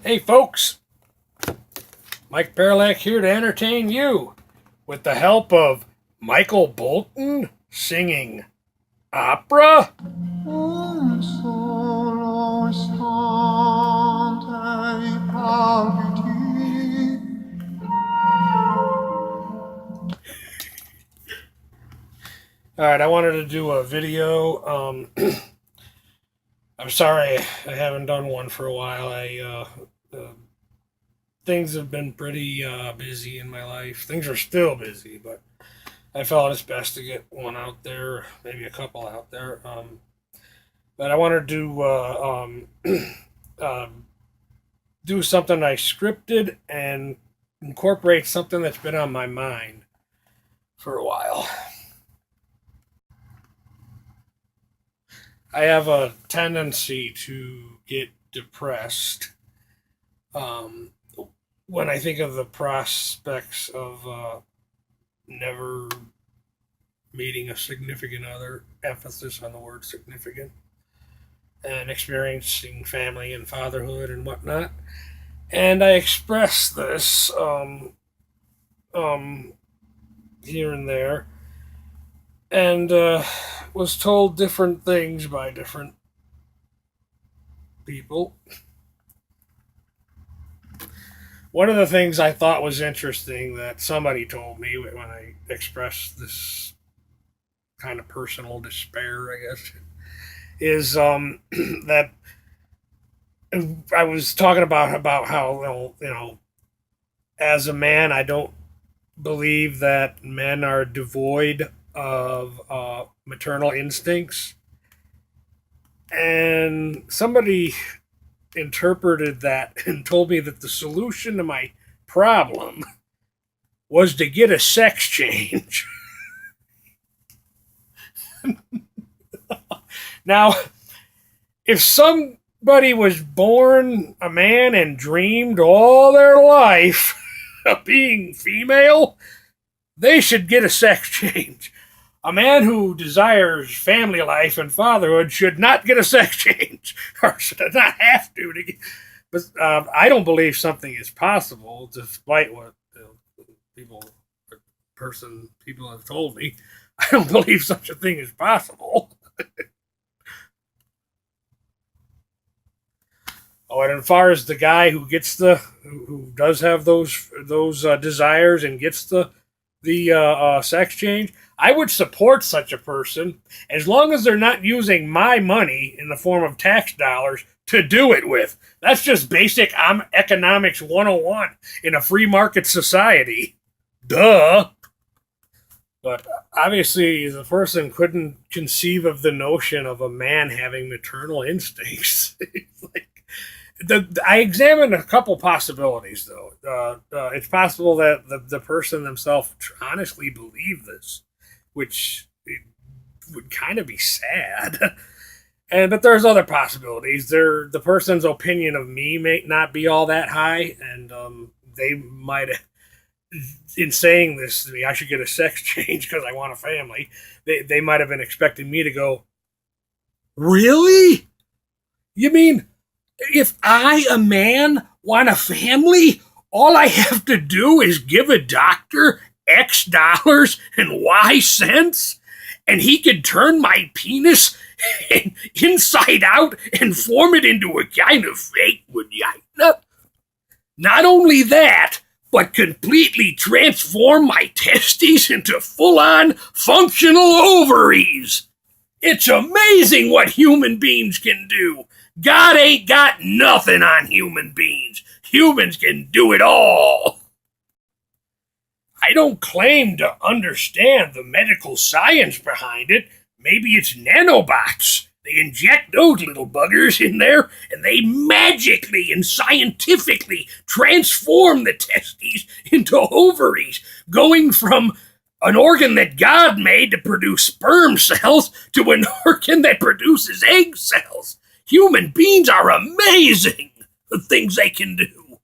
Hey folks, Mike Paralak here to entertain you with the help of Michael Bolton singing opera. Un solo istante palpiti. All right, I wanted to do a video. I'm sorry I haven't done one for a while. Things have been pretty busy in my life. Things are still busy, but I felt it's best to get one out there, maybe a couple out there. But I wanted to do something I scripted and incorporate something that's been on my mind for a while. I have a tendency to get depressed when I think of the prospects of never meeting a significant other, emphasis on the word significant, and experiencing family and fatherhood and whatnot. And I express this here and there, and was told different things by different people. One of the things I thought was interesting that somebody told me when I expressed this kind of personal despair, I guess, is that I was talking about how as a man, I don't believe that men are devoid of maternal instincts, and somebody interpreted that and told me that the solution to my problem was to get a sex change. Now, if somebody was born a man and dreamed all their life of being female, they should get a sex change. A man who desires family life and fatherhood should not get a sex change, or should not have to. But I don't believe something is possible, despite what people have told me. I don't believe such a thing is possible. Oh, and as far as the guy who gets who does have those desires and gets the sex change, I would support such a person as long as they're not using my money in the form of tax dollars to do it with. That's just basic economics 101 in a free market society. Duh. But obviously, the person couldn't conceive of the notion of a man having maternal instincts. I examined a couple possibilities, though. It's possible that the person themselves honestly believe this, which would kind of be sad. But there's other possibilities. The person's opinion of me may not be all that high, and they might, in saying this to me, I should get a sex change because I want a family. They might have been expecting me to go, really? You mean, if I, a man, want a family, all I have to do is give a doctor X dollars and Y cents, and he could turn my penis inside out and form it into a kind of fake vagina? Not only that, but completely transform my testes into full-on functional ovaries. It's amazing what human beings can do. God ain't got nothing on human beings. Humans can do it all. I don't claim to understand the medical science behind it. Maybe it's nanobots. They inject those little buggers in there, and they magically and scientifically transform the testes into ovaries, going from an organ that God made to produce sperm cells to an organ that produces egg cells. Human beings are amazing, the things they can do.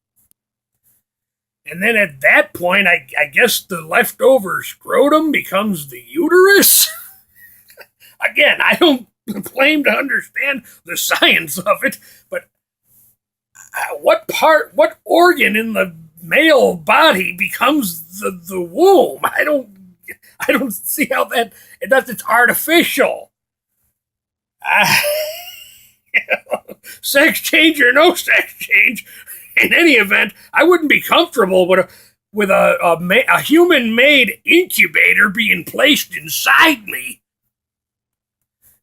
And then at that point, I guess the leftover scrotum becomes the uterus? Again, I don't claim to understand the science of it, but what organ in the male body becomes the womb? I don't see how it's artificial. Sex change or no sex change, in any event, I wouldn't be comfortable with a human-made incubator being placed inside me.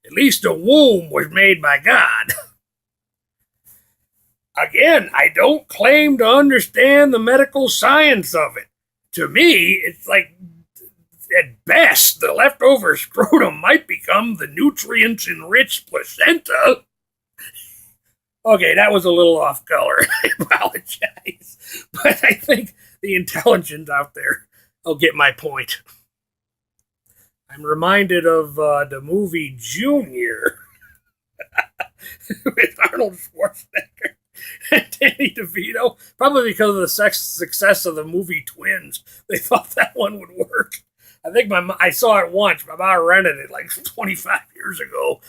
At least a womb was made by God. Again, I don't claim to understand the medical science of it. To me, it's like, at best, the leftover scrotum might become the nutrients-enriched placenta. Okay, that was a little off color. I apologize. But I think the intelligence out there will get my point. I'm reminded of the movie Junior with Arnold Schwarzenegger and Danny DeVito. Probably because of the success of the movie Twins. They thought that one would work. I think I saw it once. My mom rented it like 25 years ago.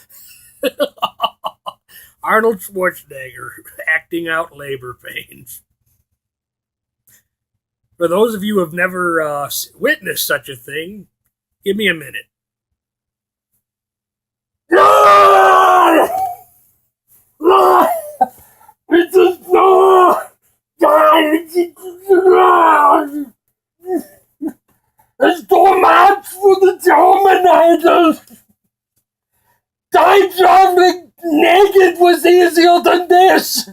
Arnold Schwarzenegger acting out labor pains. For those of you who have never witnessed such a thing, give me a minute. It's a it's too much for the Terminators. Time traveling naked was easier than this.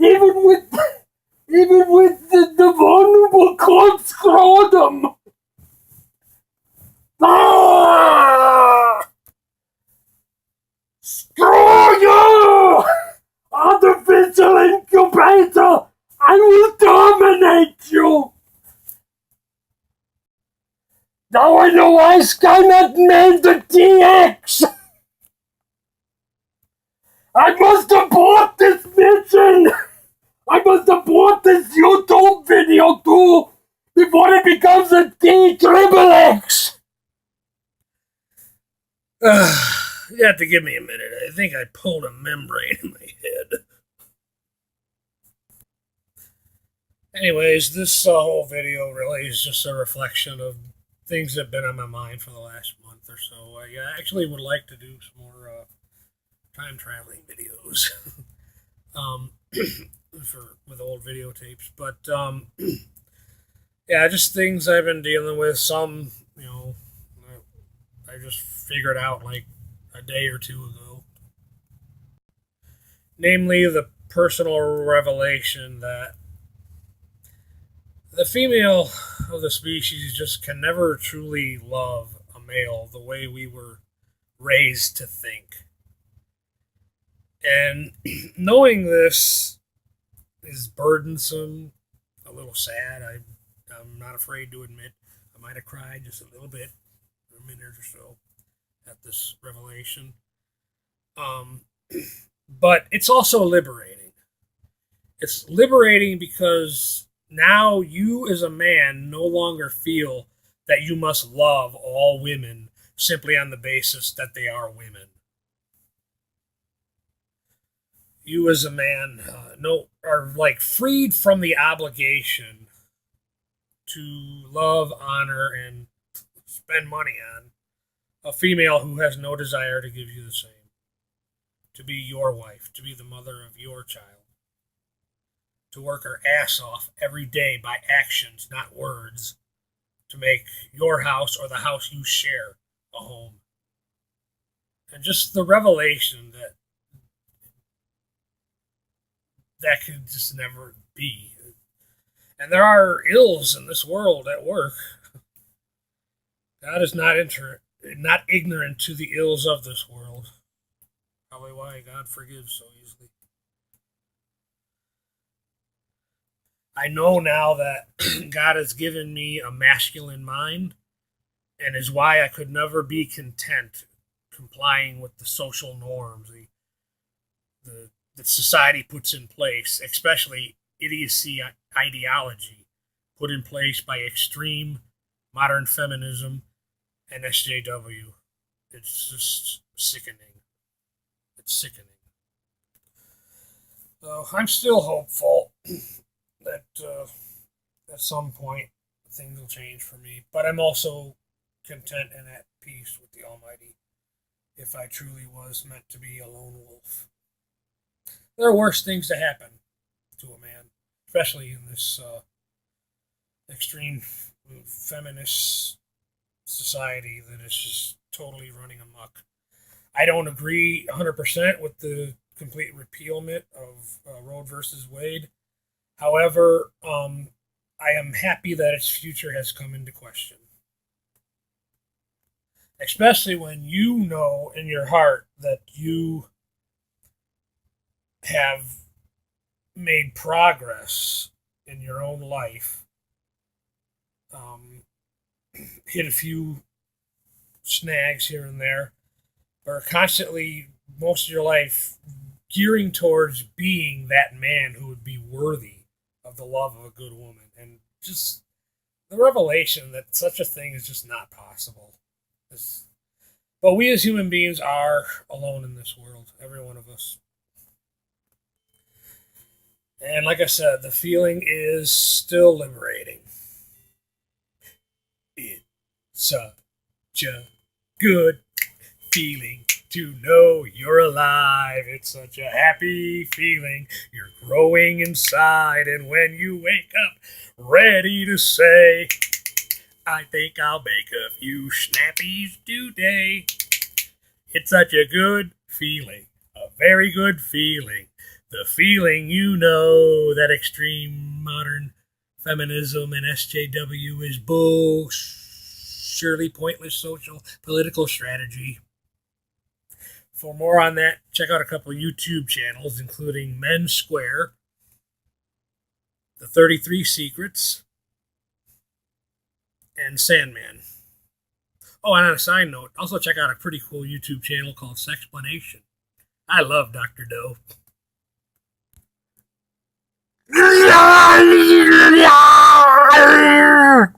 Even with the vulnerable cold scrotum. Screw you! Artificial incubator! I will terminate you! Now I know why Skynet made the TX! I must abort this mission! I must abort this YouTube video too before it becomes a T-Triple-X! You have to give me a minute. I think I pulled a membrane in my head. Anyways, this whole video really is just a reflection of things that have been on my mind for the last month or so. I actually would like to do some more time traveling videos with old videotapes. But yeah, just things I've been dealing with. Some, I just figured out like a day or two ago. Namely, the personal revelation that the female of the species just can never truly love a male the way we were raised to think. And knowing this is burdensome, a little sad. I'm not afraid to admit I might have cried just a little bit for a minute or so at this revelation. But it's also liberating. It's liberating because now you as a man no longer feel that you must love all women simply on the basis that they are women. You as a man are like freed from the obligation to love, honor, and spend money on a female who has no desire to give you the same. To be your wife, to be the mother of your child. To work her ass off every day by actions, not words, to make your house or the house you share a home. And just the revelation that could just never be. And there are ills in this world at work. God is not ignorant to the ills of this world. Probably why God forgives so easily. I know now that God has given me a masculine mind, and is why I could never be content complying with the social norms that society puts in place, especially idiocy ideology put in place by extreme modern feminism and SJW. It's just sickening. It's sickening. So I'm still hopeful that at some point things will change for me. But I'm also content and at peace with the Almighty if I truly was meant to be a lone wolf. There are worse things to happen to a man, especially in this extreme feminist society that is just totally running amok. I don't agree 100% with the complete repealment of Roe versus Wade. However, I am happy that its future has come into question. Especially when you know in your heart that you have made progress in your own life, hit a few snags here and there, but are constantly, most of your life, gearing towards being that man who would be worthy of the love of a good woman. And just the revelation that such a thing is just not possible. But we as human beings are alone in this world, every one of us. And like I said, the feeling is still liberating. It's such a good feeling to know you're alive. It's such a happy feeling. You're growing inside, and when you wake up, ready to say, I think I'll make a few snappies today. It's such a good feeling, a very good feeling. The feeling you know that extreme modern feminism and SJW is bull, surely pointless social political strategy. For more on that, check out a couple YouTube channels, including Men Square, The 33 Secrets, and Sandman. Oh, and on a side note, also check out a pretty cool YouTube channel called Sexplanation. I love Dr. Doe.